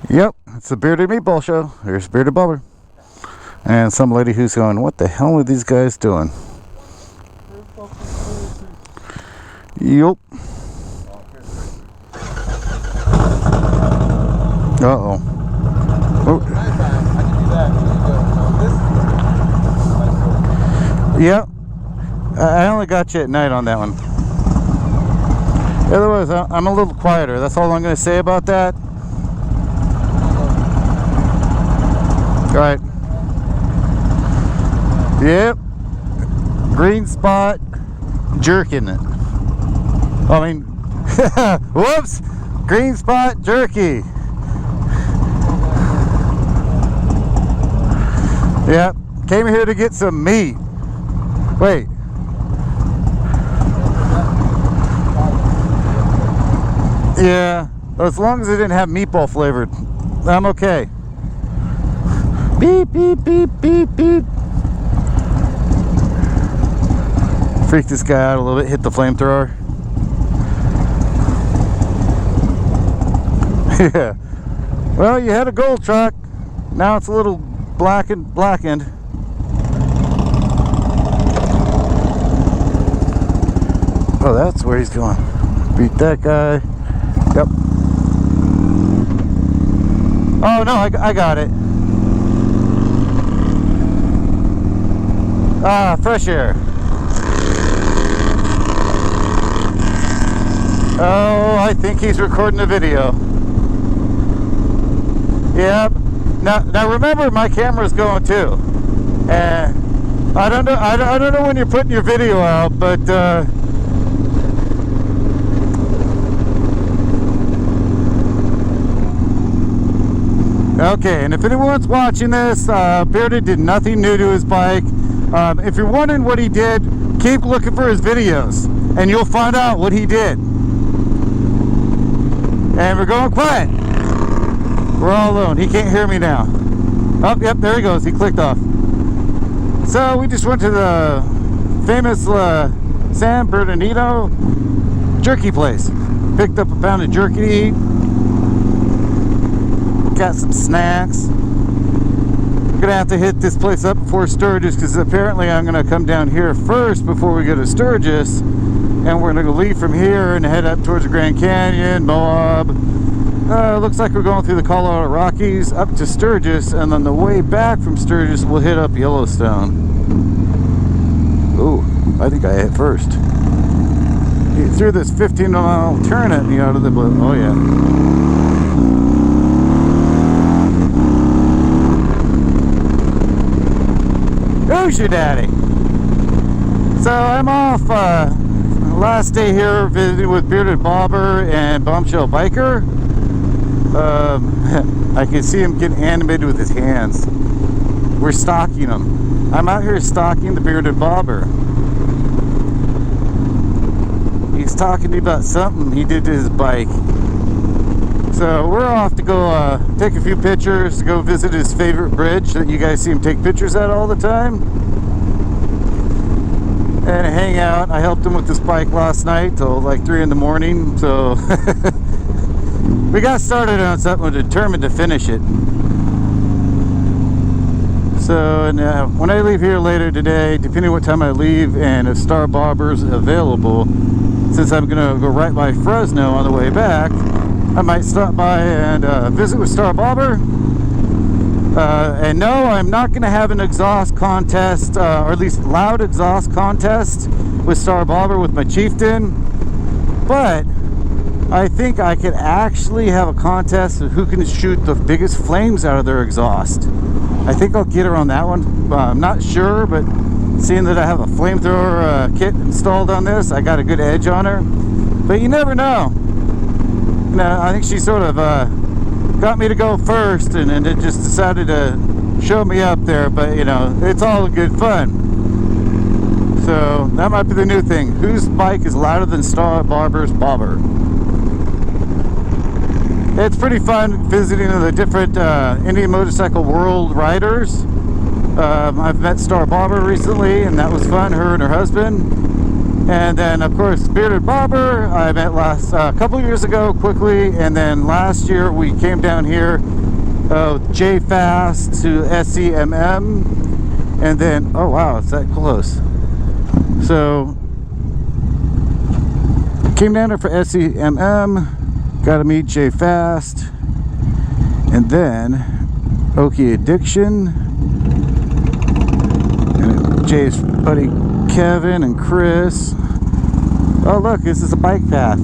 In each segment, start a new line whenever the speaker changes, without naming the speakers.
Yep, it's the Bearded Meatball Show. Here's Bearded Bubber. And some lady who's going, what the hell are these guys doing? Yup. Uh-oh. Yep. I only got you at night on that one. Otherwise, I'm a little quieter. That's all I'm going to say about that. All right. Yep. Greenspot Jerky. I mean, whoops. Greenspot Jerky. Yep. Came here to get some meat. Wait. Yeah. As long as it didn't have meatball flavored, I'm okay. Beep, beep, beep, beep, beep. Freak this guy out a little bit, hit the flamethrower. Yeah. Well, you had a gold truck. Now it's a little blackened. Oh, that's where he's going. Beat that guy. Yep. Oh, no, I got it. Ah, fresh air. Oh, I think he's recording a video. Yep. Now remember, my camera's going too. And I don't know when you're putting your video out, but okay. And if anyone's watching this, Bearded did nothing new to his bike. If you're wondering what he did, keep looking for his videos, and you'll find out what he did. And we're going quiet. We're all alone. He can't hear me now. Oh, yep, there he goes. He clicked off. So we just went to the famous San Bernardino jerky place. Picked up a pound of jerky to eat. Got some snacks. I'm gonna have to hit this place up before Sturgis, because apparently I'm gonna come down here first before we go to Sturgis. And we're going to leave from here and head up towards the Grand Canyon, Moab. Looks like we're going through the Colorado Rockies up to Sturgis, and on the way back from Sturgis, we'll hit up Yellowstone. Ooh, I think I hit first. He threw this 15-mile turn at me out of the blue. Oh, yeah. Who's your daddy? So I'm off. Last day here visiting with Bearded Bobber and Bombshell Biker. I can see him getting animated with his hands. We're stalking him. I'm out here stalking the Bearded Bobber. He's talking to me about something he did to his bike. So we're off to go take a few pictures, to go visit his favorite bridge that you guys see him take pictures at all the time. And hang out. I helped him with this bike last night till like 3 in the morning, so we got started on something, determined to finish it. So, and when I leave here later today, depending what time I leave and if Star Bobber's available, since I'm gonna go right by Fresno on the way back, I might stop by and visit with Star Bobber. And no, I'm not going to have an exhaust contest, or at least loud exhaust contest with Star Bobber with my Chieftain. But I think I could actually have a contest of who can shoot the biggest flames out of their exhaust. I think I'll get her on that one. I'm not sure, but seeing that I have a flamethrower kit installed on this, I got a good edge on her. But you never know. You know, I think she sort of got me to go first, and it just decided to show me up there. But you know, it's all good fun. So that might be the new thing. Whose bike is louder than Star Bobber's Bobber? It's pretty fun visiting the different Indian Motorcycle World riders. I've met Star Bobber recently, and that was fun. Her and her husband. And then, of course, Bearded Bobber, I met last couple years ago, quickly. And then last year, we came down here, J Fast to SEMM. And then, oh wow, it's that close. So, came down here for SEMM, got to meet J Fast. And then, Okie Addiction. And Jay's buddy Kevin and Chris. Oh look, this is a bike path.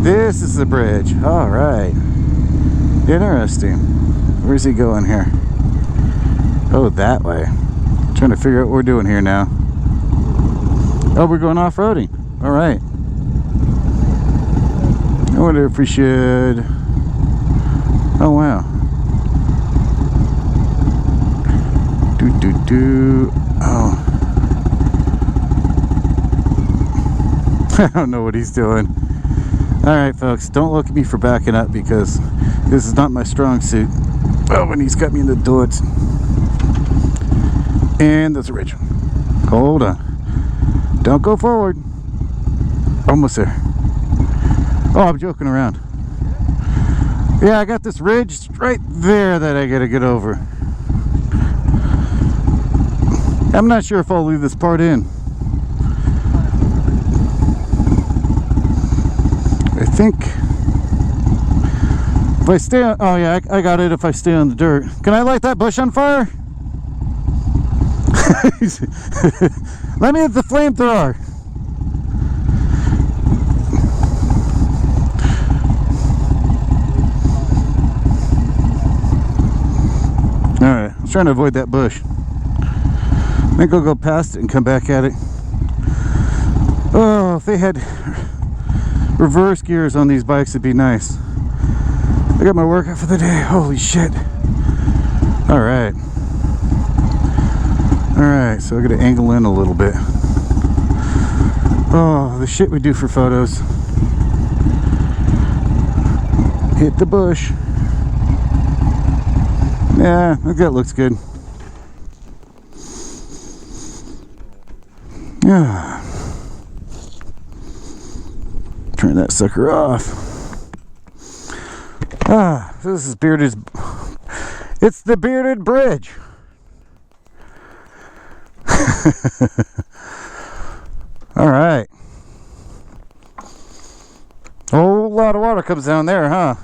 This is the bridge. All right. Interesting. Where's he going here? Oh, that way. Trying to figure out what we're doing here now. Oh, we're going off-roading. All right. I wonder if we should... Oh, wow. Oh. I don't know what he's doing. Alright folks, don't look at me for backing up because this is not my strong suit. Oh, and he's got me in the dirt. And that's a ridge. Hold on. Don't go forward. Almost there. Oh, I'm joking around. Yeah, I got this ridge right there that I gotta get over. I'm not sure if I'll leave this part in. I think if I stay on, oh yeah, I got it if I stay on the dirt. Can I light that bush on fire? Let me hit the flamethrower. Alright, I was trying to avoid that bush. I think I'll go past it and come back at it. Oh, if they had reverse gears on these bikes, it'd be nice. I got my workout for the day. Holy shit. Alright. Alright, so I gotta angle in a little bit. Oh, the shit we do for photos. Hit the bush. Yeah, I think that looks good. Yeah. Turn that sucker off. Ah, this is Bearded. It's the Bearded Bridge. All right. A whole lot of water comes down there, huh?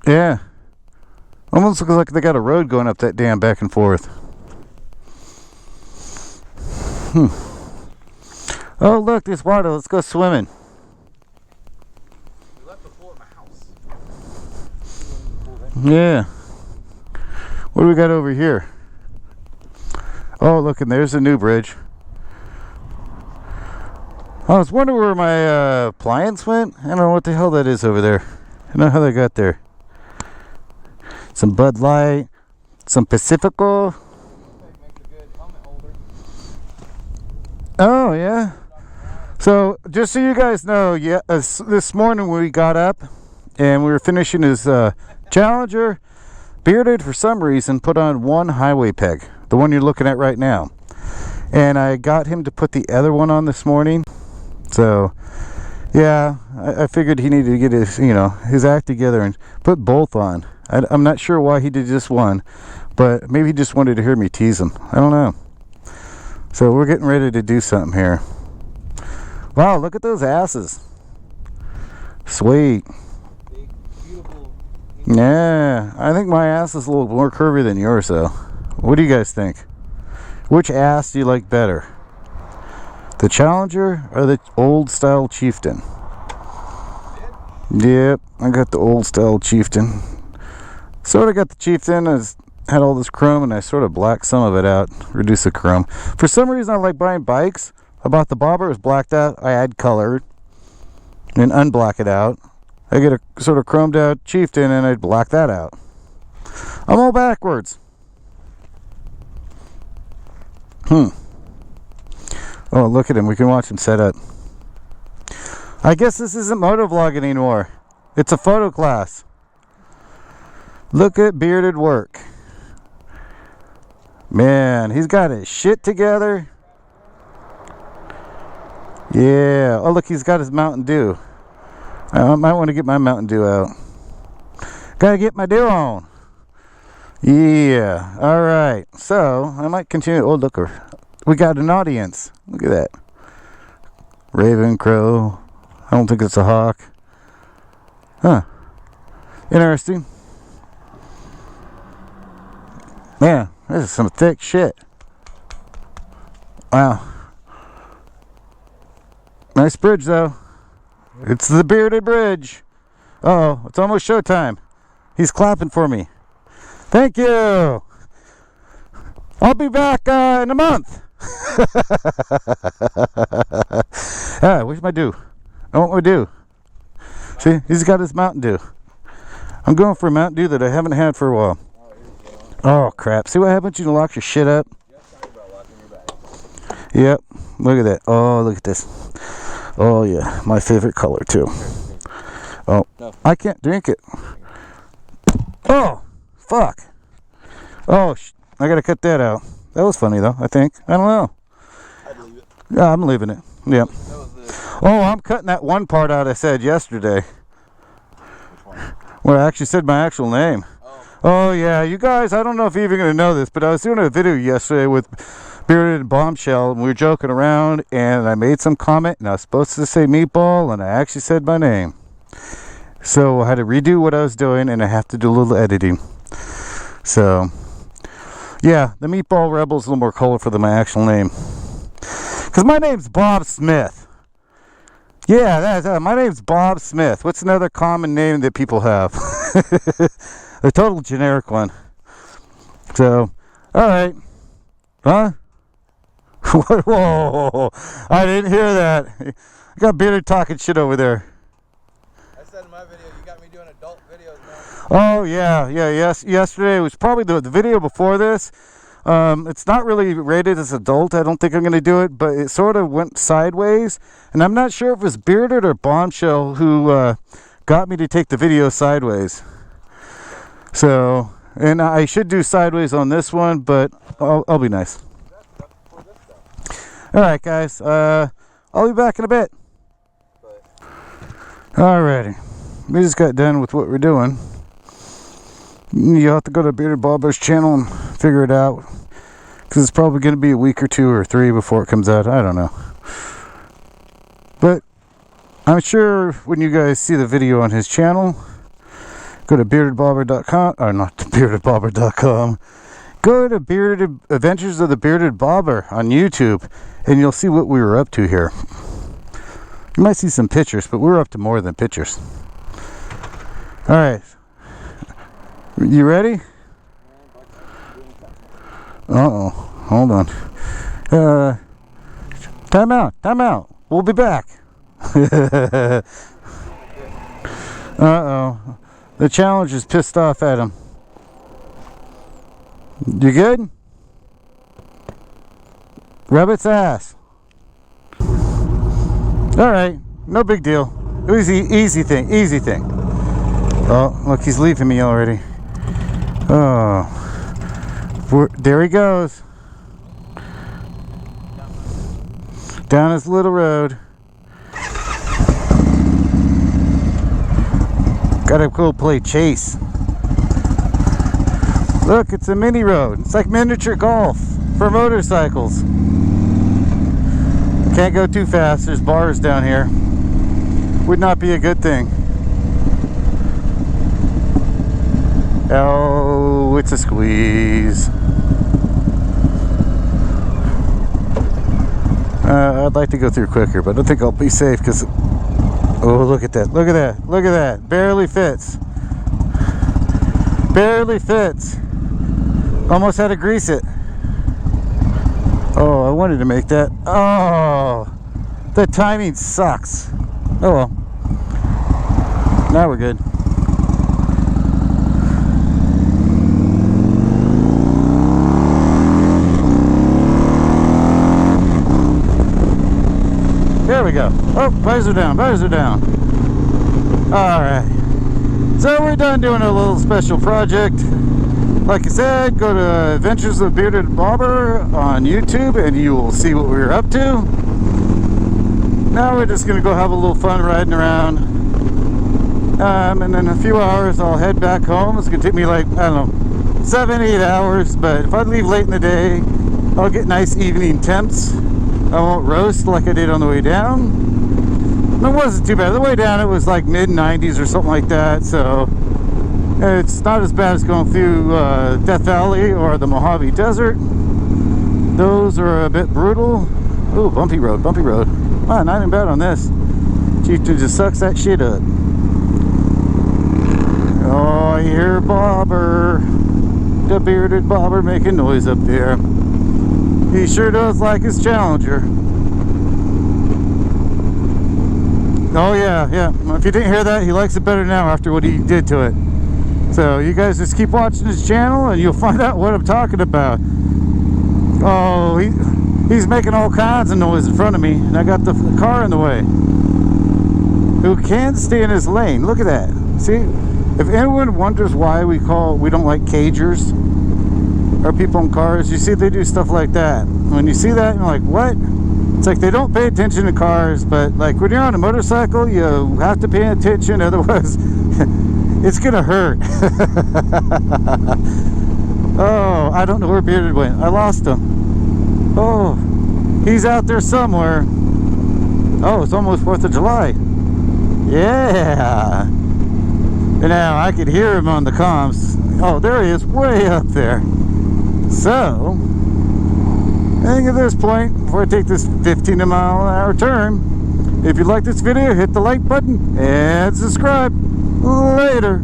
Yeah. Almost looks like they got a road going up that dam back and forth. Oh, look, there's water. Let's go swimming.
We left the pool at my house.
Yeah. What do we got over here? Oh, look, and there's a new bridge. I was wondering where my appliance went. I don't know what the hell that is over there. I don't know how they got there. Some Bud Light, some Pacifico. Oh, yeah. So, just so you guys know, yeah, this morning when we got up and we were finishing his Challenger, Bearded, for some reason, put on one highway peg, the one you're looking at right now. And I got him to put the other one on this morning. So, yeah, I figured he needed to get his, his act together and put both on. I'm not sure why he did just one, but maybe he just wanted to hear me tease him. I don't know. So we're getting ready to do something here. Wow, look at those asses. Sweet.
Big, beautiful.
Yeah, I think my ass is a little more curvy than yours, though. What do you guys think? Which ass do you like better? The Challenger or the old style Chieftain? Yep, I got the old style Chieftain. Sort of got the Chieftain, had all this chrome, and I sort of blacked some of it out, reduced the chrome. For some reason, I like buying bikes. I bought the Bobber, it was blacked out. I add color and unblack it out. I get a sort of chromed out Chieftain, and I'd black that out. I'm all backwards. Oh, look at him. We can watch him set up. I guess this isn't motovlog anymore. It's a photo class. Look at Bearded work. Man, he's got his shit together. Yeah. Oh, look, he's got his Mountain Dew. I might want to get my Mountain Dew out. Gotta get my dew on. Yeah. All right. So, I might continue. Oh, look, we got an audience. Look at that. Raven, crow. I don't think it's a hawk. Huh. Interesting. Man, this is some thick shit. Wow. Nice bridge, though. It's the Bearded Bridge. Uh-oh, it's almost showtime. He's clapping for me. Thank you. I'll be back in a month. Where's my dew? I want my dew. See, he's got his Mountain Dew. I'm going for a Mountain Dew that I haven't had for a while. Oh, crap. See what happens when you lock your shit up? Yep. Look at that. Oh, look at this. Oh, yeah. My favorite color, too. Oh, I can't drink it. Oh, fuck. Oh, I gotta cut that out. That was funny, though, I think. I don't know.
I'd leave it.
Yeah, I'm leaving it. Yeah. Oh, I'm cutting that one part out I said yesterday.
Which one?
Where I actually said my actual name. Oh, yeah. You guys, I don't know if you're even going to know this, but I was doing a video yesterday with Bearded and Bombshell, and we were joking around, and I made some comment, and I was supposed to say Meatball, and I actually said my name. So I had to redo what I was doing, and I have to do a little editing. So, yeah, the Meatball Rebel's a little more colorful than my actual name. Because my name's Bob Smith. Yeah, my name's Bob Smith. What's another common name that people have? A total generic one. So, alright. Huh? Whoa, I didn't hear that. I got Bearded talking shit over there.
I said in my video, you got me doing adult videos now.
Oh, yeah, yes. Yesterday was probably the video before this. It's not really rated as adult. I don't think I'm going to do it, but it sort of went sideways. And I'm not sure if it was Bearded or Bombshell who got me to take the video sideways. So, and I should do sideways on this one, but I'll be nice. Alright, guys. I'll be back in a bit. Alrighty. We just got done with what we're doing. You'll have to go to Bearded Barber's channel and figure it out. Because it's probably going to be a week or 2 or 3 before it comes out. I don't know. But I'm sure when you guys see the video on his channel, go to beardedbobber.com, or not to beardedbobber.com. Go to Bearded Adventures of the Bearded Bobber on YouTube, and you'll see what we were up to here. You might see some pictures, but we're up to more than pictures. All right, you ready? Uh-oh, hold on. Time out. We'll be back. Uh-oh. The challenge is pissed off at him. You good? Rub its ass. Alright, no big deal. Easy thing. Oh, look, he's leaving me already. Oh. There he goes. Down his little road. Gotta go play chase. Look, it's a mini road. It's like miniature golf for motorcycles. Can't go too fast. There's bars down here. Would not be a good thing. Oh, it's a squeeze. I'd like to go through quicker, but I don't think I'll be safe because... Oh, look at that. Look at that. Barely fits. Almost had to grease it. Oh, I wanted to make that. Oh, the timing sucks. Oh well. Now we're good. There we go. Oh, visor down. Alright. So we're done doing a little special project. Like I said, go to Adventures of Bearded Bobber on YouTube and you will see what we were up to. Now we're just going to go have a little fun riding around. And then in a few hours I'll head back home. It's going to take me like, I don't know, 7-8 hours. But if I leave late in the day, I'll get nice evening temps. I won't roast like I did on the way down. It wasn't too bad. The way down it was like mid-90s or something like that. So it's not as bad as going through Death Valley or the Mojave Desert. Those are a bit brutal. Ooh, bumpy road, bumpy road. Wow, not even bad on this. Chieftain just sucks that shit up. Oh, I hear Bobber. The bearded Bobber making noise up there. He sure does like his Challenger. Oh yeah, yeah. If you didn't hear that, he likes it better now after what he did to it. So you guys just keep watching his channel and you'll find out what I'm talking about. Oh, he's making all kinds of noise in front of me, and I got the car in the way. Who can't stay in his lane? Look at that. See, if anyone wonders why we don't like cagers or people in cars, you see they do stuff like that. When you see that, you're like, what? It's like they don't pay attention to cars, but like when you're on a motorcycle, you have to pay attention, otherwise it's gonna hurt. Oh, I don't know where Bearded went. I lost him. Oh, he's out there somewhere. Oh, it's almost 4th of July. Yeah. And now I could hear him on the comms. Oh, there he is, way up there. So, I think at this point, before I take this 15-mile-an-hour turn, if you like this video, hit the like button and subscribe. Later.